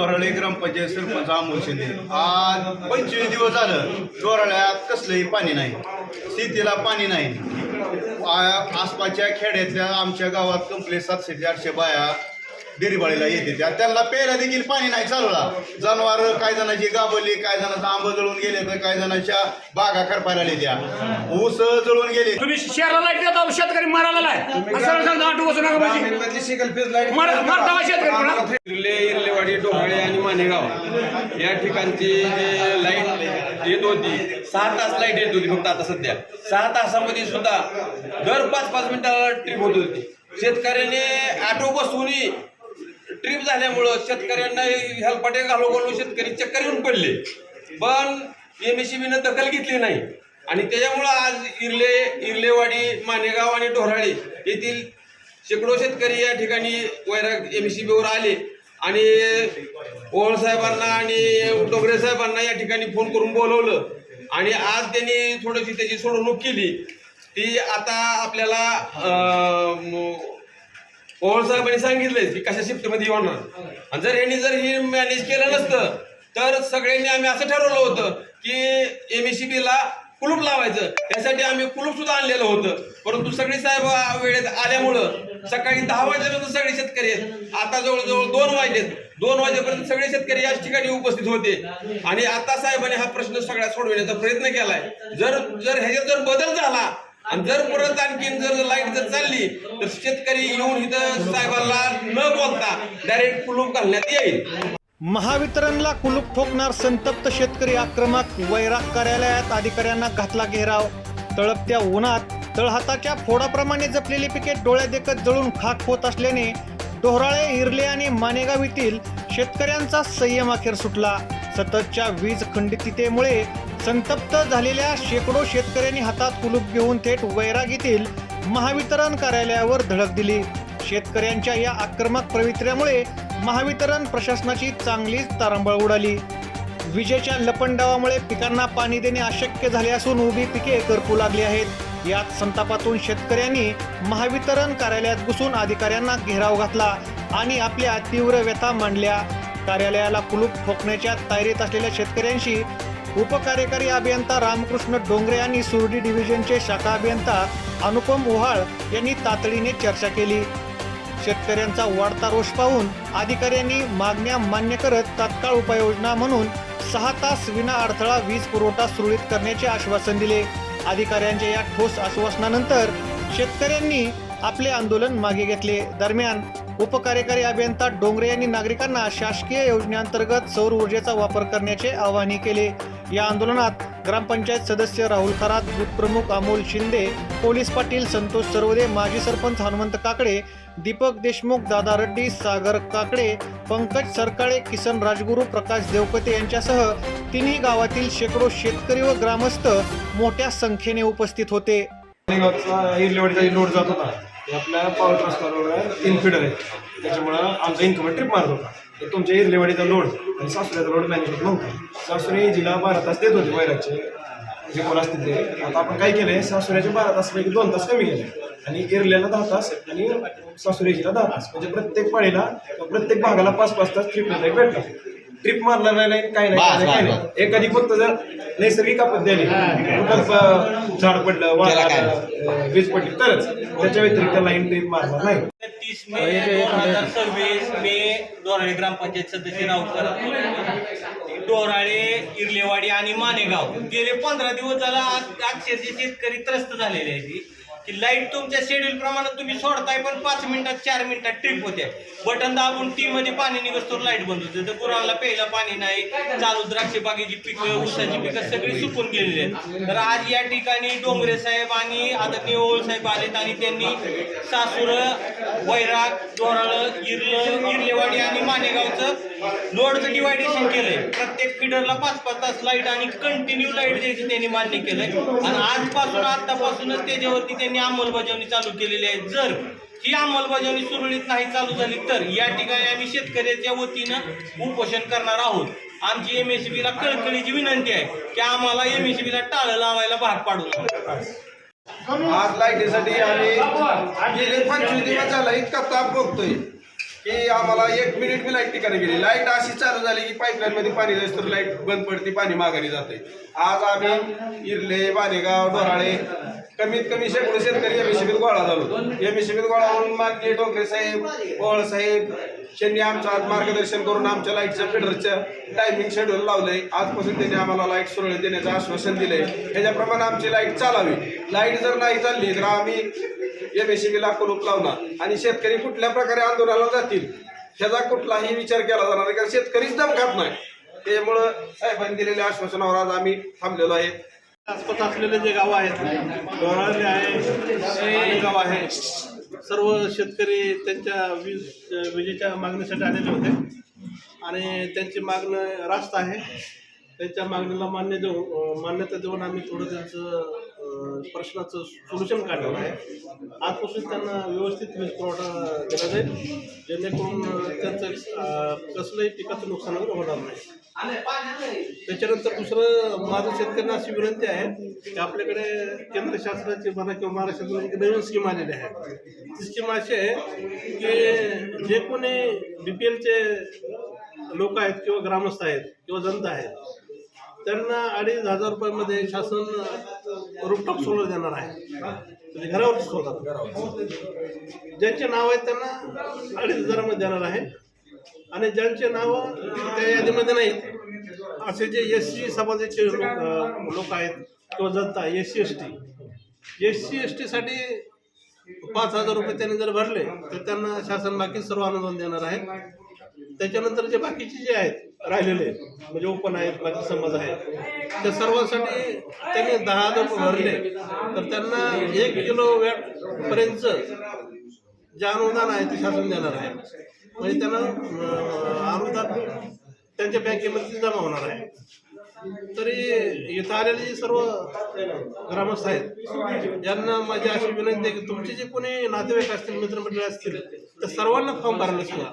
डोराळे ग्रामपंचायत सरपंच अमोल शिंदे. आज 25 दिवस झालं डोराळ्यात कसलंही पाणी नाही, शेतीला पाणी नाही. आसपासच्या खेड्यातल्या आमच्या गावात कंप्लीट 700 ते 800 बाया डेरीबाळीला येते त्यांना प्यायला देखील पाणी नाही चालवला. जनावर काही जणांची गाबवली, काही जणांचा आंब जळून गेले, तर काही जणांच्या बागा करपायला त्या ऊस जळून गेले. तुम्ही शहराला लाईट देता, शेतकरी मारायला इर्लेवाडी, डोहाळे आणि मानेगाव या ठिकाणची लाईट येत होती. 6 तास लाईट येत होती फक्त. आता सध्या 6 तासामध्ये सुद्धा दर 5-5 मिनिटाला ट्रिप होत होती. शेतकऱ्याने ऑटो बसवून ट्रिप झाल्यामुळं शेतकऱ्यांना हेलपाटे घालून शेतकरी चक्कर येऊन पडले, पण MSEBीनं दखल घेतली नाही. आणि त्याच्यामुळं आज इर्लेवाडी, मानेगाव आणि डोराळे येथील शेकडो शेतकरी या ठिकाणी वैराग MSEBीवर आले आणि ओवळ साहेबांना आणि डोंगरे साहेबांना या ठिकाणी फोन करून बोलवलं. आणि आज त्यांनी थोडीशी त्याची सोडवणूक केली. ती आता आपल्याला ओवळ साहेबांनी सांगितलंय की कशा शिफ्टमध्ये होणार. आणि जर ही मॅनेज केलं नसतं तर सगळ्यांनी आम्ही असं ठरवलं होतं की MSEBीला कुलूप लावायचं. त्यासाठी आम्ही कुलूप सुद्धा आणलेलं होतं, परंतु सगळे साहेब वेळेत आल्यामुळं सकाळी 10 वाजेपर्यंत सगळे शेतकरी आहेत. आता जवळजवळ 2 वाजलेत. 2 वाजेपर्यंत सगळे शेतकरी याच ठिकाणी उपस्थित होते. आणि आता साहेबांनी हा प्रश्न सगळ्या सोडवण्याचा प्रयत्न केलाय. जर ह्याच्यात बदल झाला आणि जर परत आणखीन लाईट चालली तर शेतकरी येऊन इथं साहेबांना न बोलता डायरेक्ट कुलूप घालण्यात येईल. महावितरणला कुलूप ठोकणार संतप्त शेतकरी आक्रमक. वैराग कार्यालयात अधिकाऱ्यांना घातला घेराव. तळपत्या उन्हात तळहाताच्या फोडाप्रमाणे जपलेली पिके डोळ्यादेखत जळून खाक होत असल्याने डोराळे, इर्ले आणि मानेगाव येथील शेतकऱ्यांचा संयम अखेर सुटला. सततच्या वीज खंडिततेमुळे संतप्त झालेल्या शेकडो शेतकऱ्यांनी हातात कुलूप घेऊन थेट वैराग येथील महावितरण कार्यालयावर धडक दिली. शेतकऱ्यांच्या या आक्रमक पवित्र्यामुळे महावितरण प्रशासनाची चांगलीच तारंबळ उडाली. विजेच्या लपंडावामुळे पिकांना पाणी देणे अशक्य झाले असून उभी पिके करपू लागली आहेत. यात संतापातून शेतकऱ्यांनी महावितरण कार्यालयात घुसून अधिकाऱ्यांना घेराव घातला आणि आपल्या तीव्र व्यथा मांडल्या. कार्यालयाला कुलूप ठोकण्याच्या तयारीत असलेल्या शेतकऱ्यांशी उपकार्यकारी अभियंता रामकृष्ण डोंगरे आणि सुरडी डिव्हिजनचे शाखा अभियंता अनुपम ओहाळ यांनी तातडीने चर्चा केली. शेतकऱ्यांचा वाढता रोष पाहून अधिकाऱ्यांनी मागण्या मान्य करत तात्काळ उपाययोजना म्हणून 6 तास विना अडथळा वीज पुरवठा सुरळीत करण्याचे आश्वासन दिले. अधिकाऱ्यांच्या या ठोस आश्वासनानंतर शेतकऱ्यांनी आपले आंदोलन मागे घेतले. दरम्यान उपकार्यकारी अभियंता डोंगरे यांनी नागरिकांना शासकीय योजनेअंतर्गत सौर ऊर्जेचा वापर करण्याचे आवाहन केले. या आंदोलनात ग्रामपंचायत सदस्य राहुल खरात, बूथ प्रमुख अमोल शिंदे, पोलीस पाटील संतोष सरवदे, माजी सरपंच हनुमंत काकडे, दीपक देशमुख, दादा रेड्डी, सागर काकडे, पंकज सरकाळे, किसन राजगुरू, प्रकाश देवकते यांच्यासह तिन्ही गावातील शेकडो शेतकरी व ग्रामस्थ मोठ्या संख्येने उपस्थित होते. इर्लेवाडीचा लोड जात होता. आपल्या पॉवर ट्रान्सफॉर्मरवर 3 फीडर आहेत, त्याच्यामुळं आमचा इन्कम ट्रिप मारत होता. तर तुमच्या इर्लेवाडीचा लोड आणि सासुऱ्याचा लोड मॅनेज होत नव्हता. सासुरे जिल्हा 12 तास देत होते वैरागचे जे कोण असतील ते. आता आपण काय केलंय, सासुऱ्याचे 12 तासापैकी 2 तास कमी केले आणि इर्ल्याला 10 तास आणि सासुरेजीला 10 तास, म्हणजे प्रत्येक पाळीला प्रत्येक भागाला 5-5 तास ट्रिपला भेटला. ट्रिप मारला नाही, काय नाही. एखादी फक्त जर नैसर्गिक आपत्ती आली, झाड पडलं, वारा, वीज पडली तरच, त्याच्या व्यतिरिक्त लाईन ट्रिप मारणार नाही. 30 मे 2026 मे डोराळे ग्रामपंचायत सदस्य राऊकर, डोराळे, इर्लेवाडी आणि मानेगाव गेले 15 दिवस झाला अक्षरशः शेतकरी त्रस्त झालेले आहेत की लाईट तुमच्या शेड्यूल प्रमाणे तुम्ही सोडताय, पण 5 मिनिटात 4 मिनिटात ट्रिप होते. बटन दाबून टी मध्ये पाणी निघतो लाईट बंद होते. तर गुरांना प्यायला पाणी नाही. चालू द्राक्ष बागेची पिकं, ऊसाची पिकं सगळी सुकून गेलेली आहेत. तर आज या ठिकाणी डोंगरे साहेब आणि आदरणीय ओवळ साहेब आलेत आणि त्यांनी सासूर, वैराग, डोराळं, इर्लेवाडी आणि मानेगावचं लोडचं डिवायडेशन केलंय. प्रत्येक फीडरला 5-5 तास लाईट आणि कंटिन्यू लाईट द्यायची त्यांनी मान्य केलंय. आणि आजपासून आतापासूनच त्याच्यावरती त्यांनी अंमलबजावणी चालू केलेली आहे. जर ही अंमलबजावणी सुरळीत नाही चालू झाली तर या ठिकाणी आम्ही शेतकऱ्याच्या वतीनं उपोषण करणार आहोत. आमची MSEBीला कळकळीची विनंती आहे की आम्हाला MSEBीला टाळं लावायला भाग पाडू नका. आज लाईटीसाठी आम्ही गेले 25 दिवस झाला इतका ताप बघतोय की आम्हाला 1 मिनिट बी लाईट ठिकाणी गेली. लाईट अशी चालू झाली की पाईपलाईनमध्ये पाणी जायचं तर लाईट बंद पडते, पाणी माघारी जाते. आज आम्ही इरले, बाणेगाव, डोराळे कमीत कमी शेकडो शेतकरी एमएससीबीत गोळा झालो. एमएससीबीत गोळा होऊन माननीय डोंगरे साहेब, पवार साहेब यांनी आमचं आज मार्गदर्शन करून आमच्या लाईटच्या फिडरचं टायमिंग शेड्यूल लावलंय. आजपासून त्यांनी आम्हाला लाईट सुरळीत देण्याचं आश्वासन दिलंय. ह्याच्याप्रमाणे आमची लाईट चालावी. लाईट जर नाही चालली तर आम्ही एमएससीबीला कुलूप लावणार आणि शेतकरी कुठल्या प्रकारे आंदोलनाला जातील ह्याचा कुठलाही विचार केला जाणार नाही, कारण शेतकरीच दम खात नाही. त्यामुळं साहेबांनी दिलेल्या आश्वासनावर आज आम्ही थांबलेलो आहे. आसपास असलेले जे गावं आहेत, डोराळे आहे, गाव आहे, सर्व शेतकरी त्यांच्या विजेच्या मागणीसाठी आलेले होते आणि त्यांची मागणं रास्त आहे. त्यांच्या मागणीला मान्यता देऊन आम्ही थोडं त्यांचं प्रश्नाचं सोल्युशन काढलेलं आहे. आजपासून त्यांना व्यवस्थित वीज पुरवठा दिला जाईल, जेणेकरून त्यांचं कसलंही पिकाचं नुकसान होणार नाही. त्याच्यानंतर दुसरं माझं शेतकऱ्यांना अशी विनंती आहे की आपल्याकडे केंद्र शासनाची म्हणा किंवा महाराष्ट्र शासनाची नवीन स्कीम आलेली आहे. ती स्कीम अशी आहे की जे कोणी BPLचे लोक आहेत किंवा ग्रामस्थ आहेत किंवा जनता आहेत त्यांना 2,500 रुपयामध्ये शासन रूफटॉप सोलर देणार आहे. म्हणजे घरावरच सोलर ज्यांचे नाव आहेत त्यांना 2,500 देणार आहे आणि ज्यांचे नावं त्या यादीमध्ये नाहीत असे जे SC समाजाचे लोक आहेत किंवा जनता SC ST साठी 5,000 रुपये त्यांनी जर भरले तर त्यांना शासन बाकी सर्व अनुदान देणार आहे. त्याच्यानंतर जे बाकीचे जे आहेत राहिलेले म्हणजे ओपन आहेत, बाकी समाज आहेत, त्या सर्वांसाठी त्यांनी 10,000 रुपये भरले तर त्यांना 1 किलोवॅट पर्यंतचं जे अनुदान आहे ते शासन देणार आहे. म्हणजे त्यांना अनुदान त्यांच्या बँकेमध्ये जमा होणार आहे. तरी इथं आलेले सर्व ग्रामस्थ आहेत यांना माझी अशी विनंती आहे की तुमचे जे कोणी नातेवाईक असतील, मित्रमंडळी असतील तर सर्वांना फॉर्म भरायला सांगा.